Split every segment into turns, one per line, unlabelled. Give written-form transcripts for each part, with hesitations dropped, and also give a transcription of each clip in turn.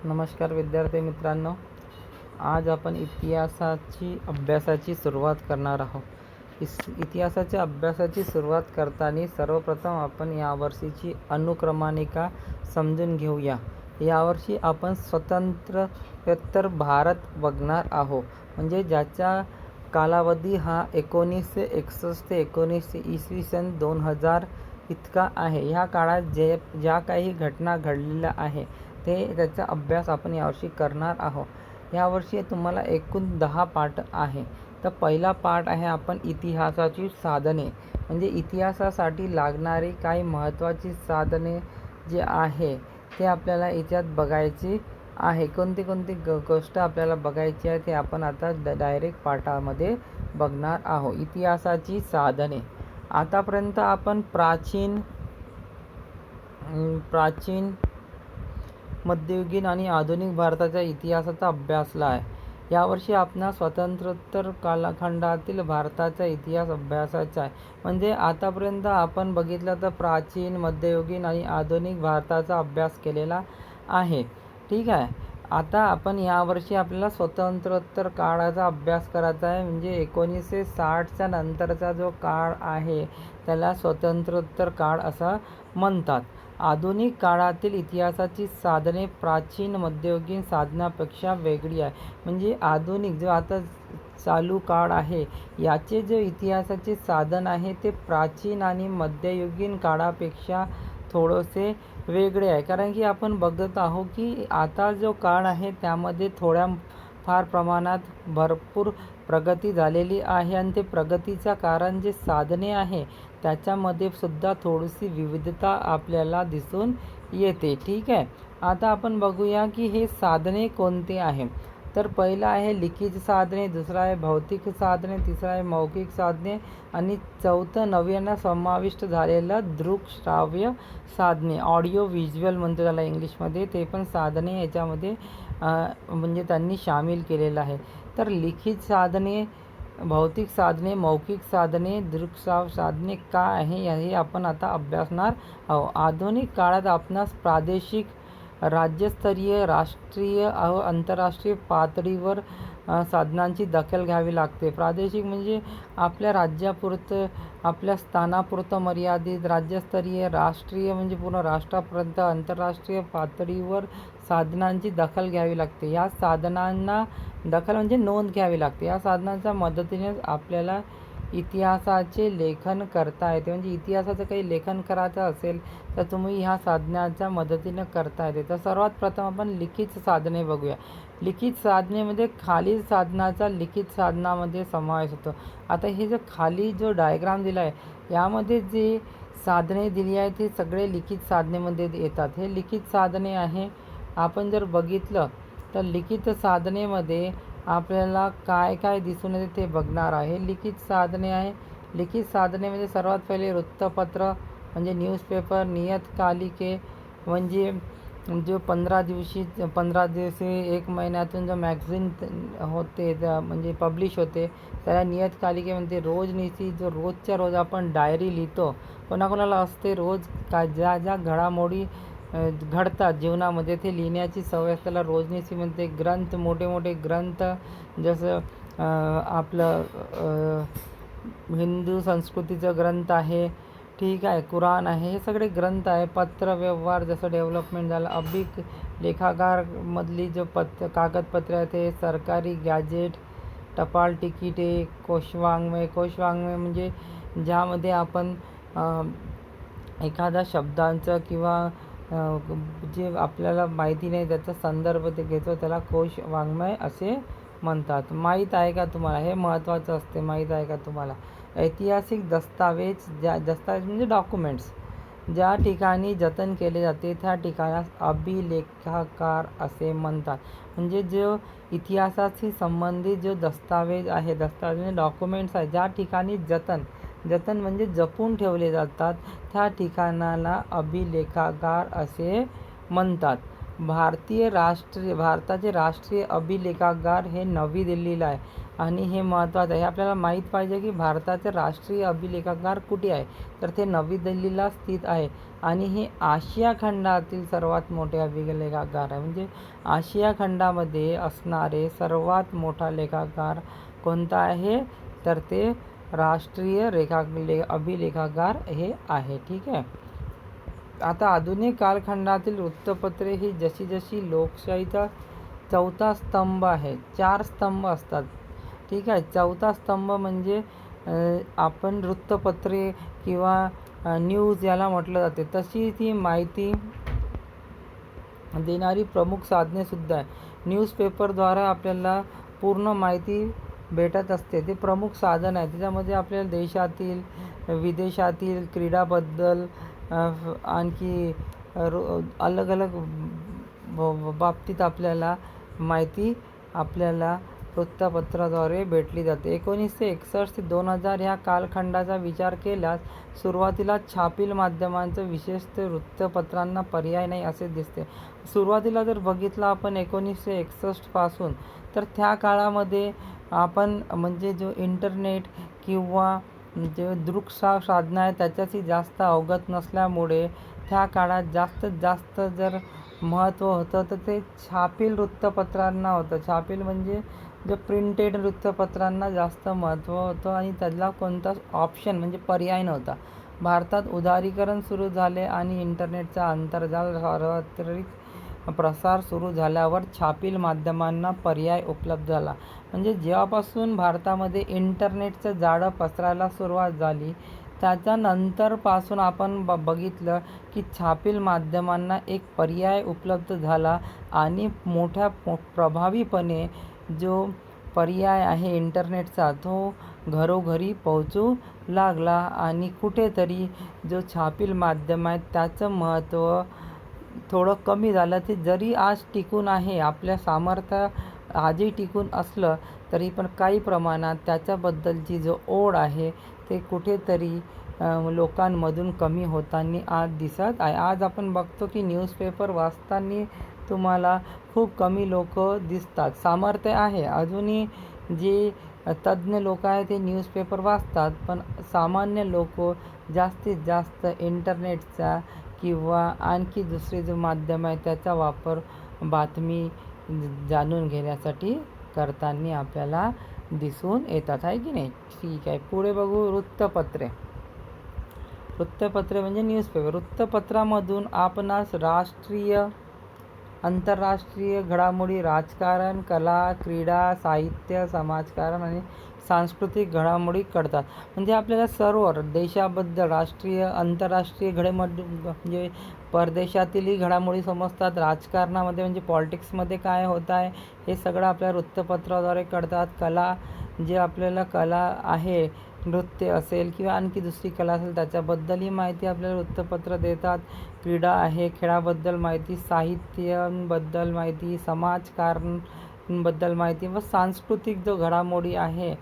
नमस्कार विद्यार्थी मित्रांनो, आज आपण अभ्यासाची सुरुवात करणार आहोत. इतिहासाच्या अभ्यासाची सुरुवात करताना सर्वप्रथम आपण यावर्षीची अनुक्रमणिका समजून घेऊया. यावर्षी आपण स्वतंत्रोत्तर भारत बघणार आहोत, म्हणजे ज्याचा कालावधी हा 1961 ते 2000 इतका आहे. ह्या काळात ज्या काही घटना घडलेल्या आहे त्याचा अभ्यास आपण यावर्षी करणार आहोत. यावर्षी तुम्हाला एकूण 10 पाठ आहे. तर पहिला पाठ आहे आपण इतिहासाची साधने, म्हणजे इतिहासासाठी लागणारी काही महत्त्वाची साधने जे आहे ते आपल्याला याच्यात बघायची आहे. कोणती गोष्ट आपल्याला बघायची आहे ते आपण आता डायरेक्ट पाठामध्ये बघणार आहोत. इतिहासाची साधने. आतापर्यंत आपण प्राचीन, मध्ययुगीन आणि आधुनिक भारताच्या इतिहासाचा अभ्यासला आहे. यावर्षी आपणास स्वातंत्र्योत्तर कालखंडातील भारताचा इतिहास अभ्यासाचा आहे. म्हणजे आतापर्यंत आपण बघितलं तर प्राचीन, मध्ययुगीन आणि आधुनिक भारताचा अभ्यास केलेला आहे. ठीक आहे. आता आपण यावर्षी आपल्याला स्वातंत्र्योत्तर काळाचा अभ्यास करायचा आहे. म्हणजे 1960च्या नंतरचा जो काळ आहे त्याला स्वातंत्र्योत्तर काळ असं म्हणतात. आधुनिक काळातील इतिहासाची साधने प्राचीन मध्ययुगीन साधनापेक्षा वेगळी आहे. म्हणजे आधुनिक जो आता चालू काळ आहे याचे जे इतिहासाचे साधन आहे ते प्राचीन आणि मध्ययुगीन काळापेक्षा थोडेसे वेगळे आहे. कारण की आपण बघत आहोत की आता जो काळ आहे त्यामध्ये फार प्रमाणात भरपूर प्रगती झालेली आहे आणि ते प्रगतीचं कारण जे साधने आहे त्याच्यामध्ये सुद्धा थोडीशी विविधता आपल्याला दिसून येते. ठीक आहे. आता आपण बघूया की हे साधने कोणते आहे. तर पहिलं आहे लिखित साधने, दुसरं आहे भौतिक साधने, तिसरं आहे मौखिक साधने आणि चौथं नव्यानं समाविष्ट झालेलं दृकश्राव्य साधने, ऑडिओ व्हिज्युअल म्हणतो त्याला इंग्लिशमध्ये, ते पण साधने याच्यामध्ये म्हणजे त्यांनी सामील केलेलं आहे. तर लिखित साधने, भौतिक साधने, मौखिक साधने, दृकश्राव्य साधने काय आहे हे आपण आता अभ्यासणार आहोत. आधुनिक काळात आपणास प्रादेशिक, राज्यस्तरीय, राष्ट्रीय व आंतरराष्ट्रीय पातळीवर साधनांची दखल घ्यावी लागते. प्रादेशिक म्हणजे आपल्या राज्यापुरतं, आपल्या स्थानापुरतं मर्यादित, राज्यस्तरीय, राष्ट्रीय म्हणजे पूर्ण राष्ट्रापर्यंत, आंतरराष्ट्रीय पातळीवर साधनांची दखल घ्यावी लागते. या साधनांना दखल म्हणजे नोंद घ्यावी लागते. या साधनांच्या मदतीने आपल्याला इतिहासाचे लेखन करता येते. म्हणजे इतिहासाचं काही लेखन करायचं असेल तर तुम्ही ह्या साधनांच्या मदतीने करता येते. तर सर्वात प्रथम आपण लिखित साधने बघूया. लिखित साधनेमध्ये खालील साधनाचा लिखित साधनामध्ये समावेश होतो. आता हे खाली जो डायग्राम दिला आहे यामध्ये जे साधने दिली आहेत ते सगळे लिखित साधनेमध्ये येतात. हे लिखित साधने आहे. आपण जर बघितलं तर लिखित साधनेमध्ये आपल्याला काय काय दिसून येते ते बघणार आहे. लिखित साधने आहे. लिखित साधनेमध्ये सर्वात पहिले वृत्तपत्र म्हणजे न्यूजपेपर, नियतकालिके म्हणजे जो 15 दिवशी 1 महिन्यातून जो मॅगझिन होते म्हणजे पब्लिश होते त्याला नियतकालिके म्हणते. रोजनिशी जो रोजच्या रोज आपण डायरी लिहितो, कोणाकोणाला असते रोज काय ज्या घडामोडी घडतात जीवनामध्ये ते लिहिण्याची सवय त्याला रोजनिशी म्हणते. ग्रंथ, मोठे ग्रंथ जसं आपलं हिंदू संस्कृतीचं ग्रंथ आहे, ठीक आहे, कुराण आहे, हे सगळे ग्रंथ आहे. पत्र व्यवहार जसं डेव्हलपमेंट झालं, लेखागारमधली जो कागदपत्रे आहेत ते सरकारी गॅजेट, टपाल तिकिटे, कोशवाङ्मय म्हणजे ज्यामध्ये आपण एखाद्या शब्दांचं किंवा जे आपल्याला माहिती नाही त्याचा संदर्भ ते घेतो त्याला कोश वाङ्मय असे म्हणतात. माहीत आहे का तुम्हाला? हे महत्त्वाचं असते. माहीत आहे का तुम्हाला? ऐतिहासिक दस्तावेज, दस्तावेज म्हणजे डॉक्युमेंट्स ज्या ठिकाणी जतन केले जाते त्या ठिकाणास अभिलेखागार असे म्हणतात. म्हणजे जो इतिहासाशी संबंधित जो दस्तावेज आहे, दस्तावेज म्हणजे डॉक्युमेंट्स आहे, ज्या ठिकाणी जतन म्हणजे जपून ठेवले जातात त्या ठिकाणाला अभिलेखागार असे म्हणतात. भारताचे राष्ट्रीय अभिलेखागार हे नवी दिल्लीला आहे. आणि हे महत्त्वाचं आहे. हे आपल्याला माहीत पाहिजे की भारताचे राष्ट्रीय अभिलेखागार कुठे आहे, तर ते नवी दिल्लीला स्थित आहे आणि हे आशिया खंडातील सर्वात मोठे अभिलेखागार आहे. म्हणजे आशिया खंडामध्ये असणारे सर्वात मोठा लेखागार कोणता आहे, तर ते राष्ट्रीय अभिलेखागार हे आहे. ठीक आहे. आता आधुनिक कालखंडातील वृत्तपत्रे ही जशी जशी लोकशाहीचा चौथा स्तंभ आहे. 4 स्तंभ असतात. ठीक आहे. चौथा स्तंभ म्हणजे आपण वृत्तपत्रे किंवा न्यूज याला म्हटलं जाते, तशी ती माहिती देणारी प्रमुख साधनेसुद्धा आहे. न्यूजपेपरद्वारा आपल्याला पूर्ण माहिती भेटत असते. ते प्रमुख साधन आहे. त्याच्यामध्ये आपल्याला देशातील, विदेशातील, क्रीडाबद्दल, आणखी अलग अलग बाबतीत आपल्याला माहिती आपल्याला वृत्तपत्राद्वारे भेटली जाते. 1961 ते 2000 ह्या कालखंडाचा विचार केल्यास सुरुवातीला छापील माध्यमांचं, विशेषतः वृत्तपत्रांना पर्याय नाही असे दिसते. सुरुवातीला जर बघितलं आपण 1961 पासून, तर त्या काळामध्ये आपण म्हणजे जो इंटरनेट किंवा जे दृकश्राव्य साधनं आहे त्याच्याशी जास्त अवगत नसल्यामुळे त्या काळात जास्तीत जास्त जर महत्त्व होतं तर ते छापील वृत्तपत्रांना होतं. छापील म्हणजे जे प्रिंटेड वृत्तपत्रांना जास्त महत्त्व होतं आणि त्याला कोणताच ऑप्शन म्हणजे पर्याय नव्हता. भारतात उदारीकरण सुरू झाले आणि इंटरनेटचा आंतरजाल सार्वत्रिक प्रसार सुरू झाल्यावर छापील माध्यमांना पर्याय उपलब्ध झाला. म्हणजे जेव्हापासून भारतामध्ये इंटरनेटचं जाळं पसरायला सुरुवात झाली, त्याच्यानंतरपासून आपण बघितलं की छापील माध्यमांना एक पर्याय उपलब्ध झाला आणि मोठ्या प्रभावीपणे जो पर्याय आहे इंटरनेटचा तो घरोघरी पोहोचू लागला आणि कुठेतरी जो छापील माध्यम आहे त्याचं महत्त्व थोडं कमी झालं. ते जरी आज टिकून आहे, आपल्या सामर्थ्य आजही टिकून असलं तरी पण काही प्रमाणात त्याच्याबद्दलची जो ओढ आहे ते कुठेतरी लोकांमधून कमी होताना आज दिसत आहे. आज आपण बघतो की न्यूजपेपर वाचताना तुम्हाला खूप कमी लोक दिसतात. सामर्थ्य आहे, अजूनही जे तज्ज्ञ लोक आहेत ते न्यूजपेपर वाचतात, पण सामान्य लोक जास्तीत जास्त इंटरनेटचा किंवा आणखी दुसरे जो माध्यम आहे त्याचा वापर बातमी जाणून घेण्यासाठी करताना आपल्याला दिसून येतात, आहे की नाही. ठीक आहे. पुढे बघू वृत्तपत्रे. वृत्तपत्रे म्हणजे न्यूजपेपर. वृत्तपत्रामधून आपणास राष्ट्रीय, आंतरराष्ट्रीय घडामोडी, राजकारण, कला, क्रीडा, साहित्य, समाजकारण आणि सांस्कृतिक घडामोडी कळतात. म्हणजे आपल्याला सर्व देशाबद्दल, राष्ट्रीय, आंतरराष्ट्रीय घडामोडी म्हणजे परदेशातीलही घडामोडी समजतात. राजकारणामध्ये म्हणजे पॉलिटिक्समध्ये काय होत आहे हे सगळं आपल्या वृत्तपत्राद्वारे कळतात. कला, जे आपल्याला कला आहे, नृत्य असेल किंवा आणखी दुसरी कला असेल त्याच्याबद्दलही माहिती आपल्याला वृत्तपत्र देतात. क्रीडा आहे, खेळाबद्दल माहिती, साहित्याबद्दल माहिती, समाजकारणबद्दल माहिती व सांस्कृतिक जो घडामोडी आहे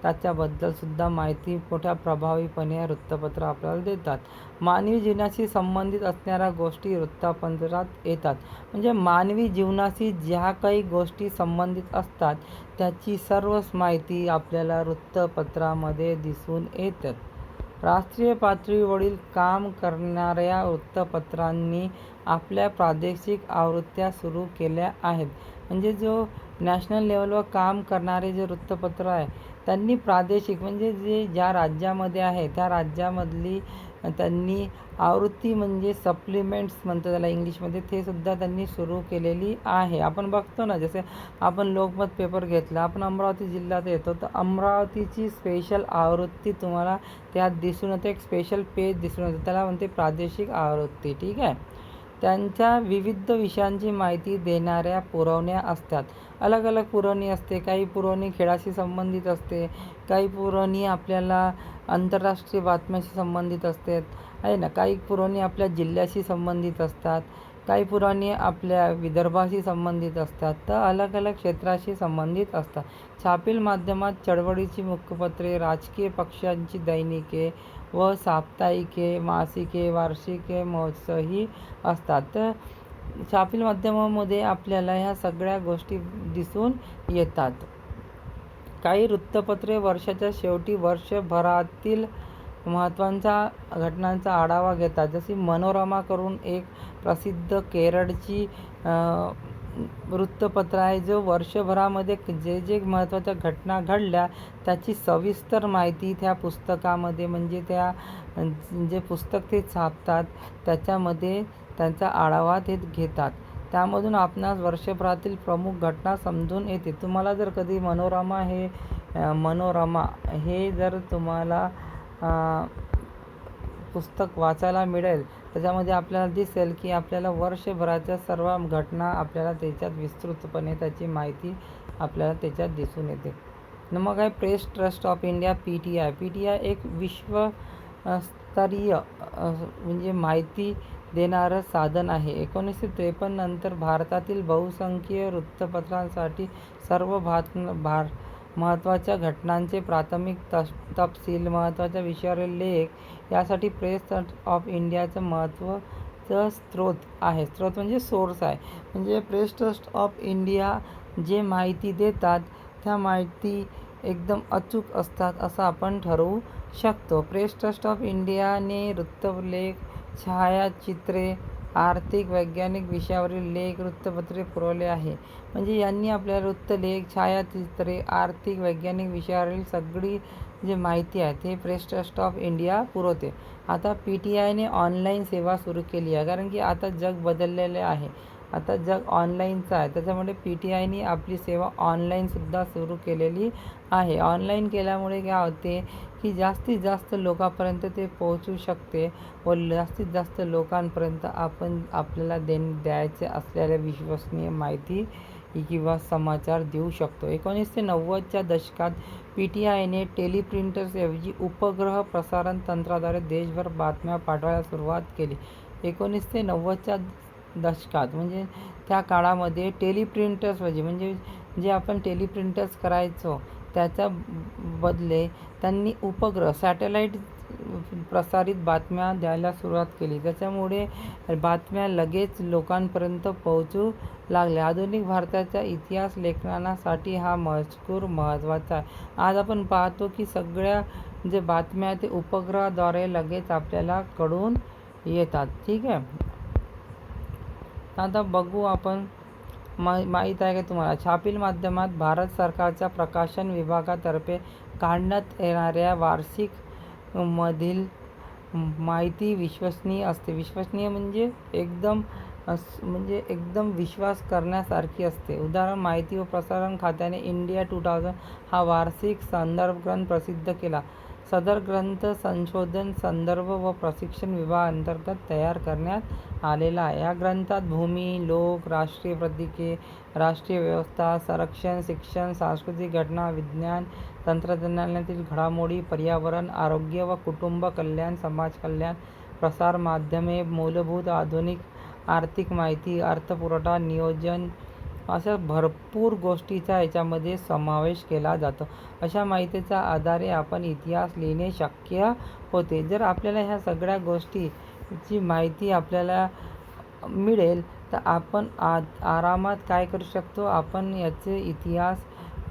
त्याच्याबद्दलसुद्धा माहिती मोठ्या प्रभावीपणे वृत्तपत्र आपल्याला देतात. मानवी जीवनाशी संबंधित असणाऱ्या गोष्टी वृत्तपत्रात येतात. म्हणजे मानवी जीवनाशी ज्या काही गोष्टी संबंधित असतात त्याची सर्वच माहिती आपल्याला वृत्तपत्रामध्ये दिसून येतात. राष्ट्रीय पातळीवरील काम करणाऱ्या वृत्तपत्रांनी आपल्या प्रादेशिक आवृत्त्या सुरू केल्या आहेत. म्हणजे जो नॅशनल लेवलवर काम करणारे जे वृत्तपत्र आहे त्यांनी प्रादेशिक म्हणजे जे ज्या राज्यामध्ये आहे त्या राज्यामधली त्यांनी आवृत्ती म्हणजे सप्लिमेंट्स म्हणतो त्याला इंग्लिशमध्ये, ते सुद्धा त्यांनी सुरू केलेली आहे. आपण बघतो ना, जसे आपण लोकमत पेपर घेतला, आपण अमरावती जिल्ह्यात येतो तर अमरावतीची स्पेशल आवृत्ती तुम्हाला त्यात दिसून येते. एक स्पेशल पेज दिसून येते, त्याला म्हणते प्रादेशिक आवृत्ती. ठीक आहे. त्यांच्या विविध विषयांची माहिती देणाऱ्या पुरवण्या असतात. अलग अलग पुरवणी असते. काही पुरवणी खेळाशी संबंधित असते, काही पुरवणी आपल्याला आंतरराष्ट्रीय बातम्याशी संबंधित असतात, आहे ना. काही पुरवणी आपल्या जिल्ह्याशी संबंधित असतात, काही पुरवणी आपल्या विदर्भाशी संबंधित असतात, तर अलग अलग क्षेत्राशी संबंधित असतात. छापील माध्यमात चळवळीची मुखपत्रे, राजकीय पक्षांची दैनिके व साप्ताहिके, मासिके, वार्षिके, महोत्सवही असतात. तर छापील माध्यमामध्ये आपल्याला ह्या सगळ्या गोष्टी दिसून येतात. काही वृत्तपत्रे वर्षाच्या शेवटी वर्षभरातील महत्त्वाच्या घटनांचा आढावा घेतात. जशी मनोरमा करून एक प्रसिद्ध केरळची वृत्तपत्र आहे, जो वर्षभरामध्ये जे जे महत्त्वाच्या घटना घडल्या त्याची सविस्तर माहिती त्या पुस्तकामध्ये, म्हणजे त्या जे पुस्तक ते छापतात त्याच्यामध्ये त्यांचा आढावा ते घेतात. त्यामधून आपणास वर्षभरातील प्रमुख घटना समजून येते. तुम्हाला जर कधी मनोरमा हे जर तुम्हाला पुस्तक वाचायला मिळेल, त्याच्यामध्ये आपल्याला दिसेल की आपल्याला वर्षभराच्या सर्व घटना आपल्याला त्याच्यात विस्तृतपणे त्याची माहिती आपल्याला त्याच्यात दिसून येते. मग आहे press trust of India, PTI. PTI एक विश्वस्तरीय म्हणजे माहिती देणारं साधन आहे. 1953 नंतर भारतातील बहुसंख्य वृत्तपत्रांसाठी सर्व महत्त्वाच्या घटनांचे प्राथमिक तपशील, महत्त्वाच्या विषयावरील लेख यासाठी प्रेस ट्रस्ट ऑफ इंडियाचं महत्त्वाचं स्रोत आहे. स्रोत म्हणजे सोर्स आहे. म्हणजे प्रेस ट्रस्ट ऑफ इंडिया जे माहिती देतात त्या माहिती एकदम अचूक असतात असं आपण ठरवू शकतो. प्रेस ट्रस्ट ऑफ इंडियाने वृत्तलेख, छायाचित्रे, आर्थिक वैज्ञानिक विषयावरील लेख, वृत्तपत्रे पुरवले आहे. म्हणजे यांनी आपल्याला वृत्तलेख, छायाचित्रे, आर्थिक वैज्ञानिक विषयावरील सगळी जी माहिती आहे ते प्रेस ट्रस्ट ऑफ इंडिया पुरवते. आता PTIने ऑनलाईन सेवा सुरू केली आहे, कारण की आता जग बदललेले आहे. आता जग ऑनलाईनचं आहे, त्याच्यामुळे PTIने आपली सेवा ऑनलाईनसुद्धा सुरू केलेली आहे. ऑनलाईन केल्यामुळे काय होते की जास्तीत जास्त लोकांपर्यंत ते पोहोचू शकते व जास्तीत जास्त लोकांपर्यंत आपल्याला द्यायचे असलेल्या विश्वसनीय माहिती किंवा समाचार देऊ शकतो. 1990च्या दशकात PTIने टेलिप्रिंटर्सऐवजी उपग्रह प्रसारण तंत्राद्वारे देशभर बातम्या पाठवायला सुरुवात केली. 1990च्या दशकात म्हणजे त्या काळामध्ये टेलिप्रिंटर्स म्हणजे जे आपण टेलिप्रिंटर्स करायचो त्याच्या बदले त्यांनी उपग्रह सॅटेलाईट प्रसारित बातम्या द्यायला सुरुवात केली. त्याच्यामुळे बातम्या लगेच लोकांपर्यंत पोहोचू लागल्या. आधुनिक भारताच्या इतिहास लेखनासाठी हा मजकूर महत्त्वाचा आहे. आज आपण पाहतो की सगळ्या जे बातम्या ते उपग्रहाद्वारे लगेच आपल्याला कळून येतात. ठीक आहे. आता बघू आपण माहीत आहे का तुम्हाला, छापील माध्यमात भारत सरकारच्या प्रकाशन विभागातर्फे काढण्यात येणाऱ्या वार्षिक मधील माहिती विश्वसनीय असते. विश्वसनीय म्हणजे एकदम विश्वास करण्यासारखी असते. उदाहरण, माहिती व प्रसारण खात्याने इंडिया 2000 हा वार्षिक संदर्भ ग्रंथ प्रसिद्ध केला. सदर ग्रंथ संशोधन, संदर्भ व प्रशिक्षण विभागाअंतर्गत तयार करण्यात आलेला आहे. या ग्रंथात भूमी, लोक, राष्ट्रीय प्रतीके, राष्ट्रीय व्यवस्था, संरक्षण, शिक्षण, सांस्कृतिक घटना, विज्ञान तंत्रज्ञानातील घडामोडी, पर्यावरण, आरोग्य व कुटुंब कल्याण, समाज कल्याण, प्रसार माध्यमे, मूलभूत आधुनिक आर्थिक माहिती, अर्थपुरवठा, नियोजन अशा भरपूर गोष्टीचा याच्यामध्ये समावेश केला जातो. अशा माहितीच्या आधारे आपण इतिहास लिहिणे शक्य होते. जर आपल्याला ह्या सगळ्या गोष्टीची माहिती आपल्याला मिळेल तर आपण आरामात काय करू शकतो, आपण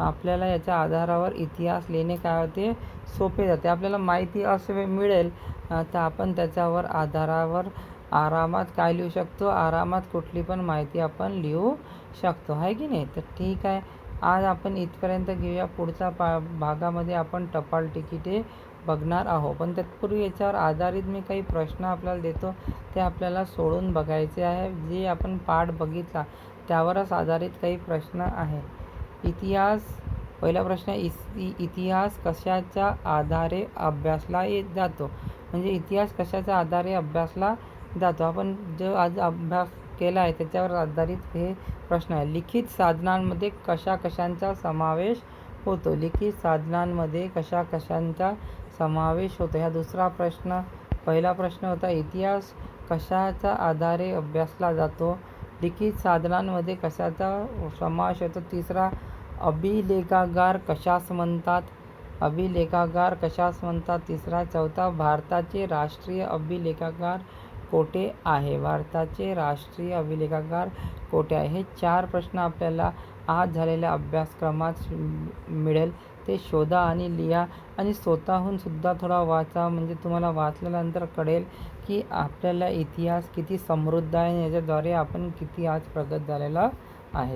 आपल्याला याच्या आधारावर इतिहास लिहिणे काय होते, सोपे जाते. आपल्याला माहिती असे मिळेल तर आपण त्याच्यावर आधारावर आरामात काय लिहू शकतो, आरामात कुठली पण माहिती आपण लिहू शकतो, आहे की नाही. तर ठीक आहे, आज आपण इथपर्यंत घेऊया. पुढच्या भागामध्ये आपण टपाल तिकिटे बघणार आहोत. पण तत्पूर्वी याच्यावर आधारित मी काही प्रश्न आपल्याला देतो, ते आपल्याला सोडून बघायचे आहे. जे आपण पाठ बघितला त्यावरच आधारित काही प्रश्न आहे. पहिला प्रश्न, इतिहास कशाच्या आधारे अभ्यासला जातो. म्हणजे इतिहास कशाच्या आधारे अभ्यासला जातो, आपण जो आज अभ्यास केला आहे त्याच्यावर आधारित हे प्रश्न आहे. लिखित साधनांमध्ये कशाकशांचा समावेश होतो. लिखित साधनांमध्ये कशाकशांचा समावेश होतो. हा दुसरा प्रश्न. पहिला प्रश्न होता इतिहास कशाच्या आधारे अभ्यासला जातो. लिखित साधनांमध्ये कशाचा समावेश होतो. तिसरा, अभिलेखागार कशास म्हणतात. अभिलेखागार कशास म्हणतात. तिसरा. चौथा, भारताचे राष्ट्रीय अभिलेखागार कोठे आहे. भारताचे राष्ट्रीय अभिलेखागार कोठे आहे. हे 4 प्रश्न आपल्याला आज झालेल्या अभ्यासक्रमात मिळेल. ते शोधा आणि लिहा आणि स्वतःहून सुद्धा थोडा वाचा. म्हणजे तुम्हाला वाचल्यानंतर कळेल की आपल्याला इतिहास किती समृद्ध आहे आणि याच्याद्वारे आपण किती आज प्रगत झालेला